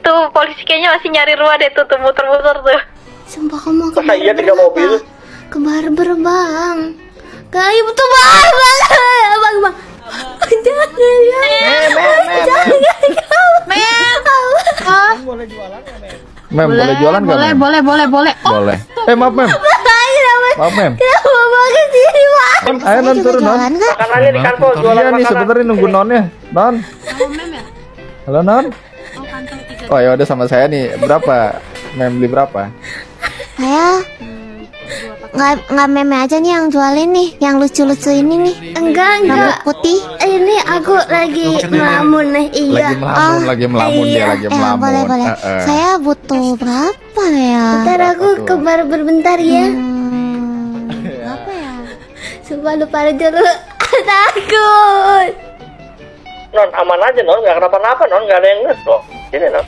Tuh polisi kayaknya masih nyari Ruah deh tuh muter-muter tuh. Sumpah kamu ke Masa iya 3 barber mobil? Ke barber bang. Kayak betul bang. Bang. Jangan Boleh jualan ya, Mem? Mem, boleh jualan nggak, Mem? boleh. Boleh. Maaf, Mem. Maaf, Mem. Kenapa bang kesini bang? Ayo, Non, turun, Non. Jualan kak? Makanannya di kantor, jualan Iya nih, makanan. sebenarnya nunggu Nonnya. Non. Halo, Non. Oh, ya udah sama saya nih. Berapa? Mem beli berapa? Saya nggak meme aja nih yang jualin nih, yang lucu-lucu ini nih. Enggak. Rambut putih. Ini aku lagi melamun nih. Iya. Lagi melamun dia, lagi melamun. Boleh. Saya butuh berapa ya? Ntar aku ke barber bentar ya. Berapa ya? Sumpah lupa aja lu. Takut. Non, aman aja, Non. Nggak kenapa-napa, Non. Nggak ada yang nges kok. Sini, Non.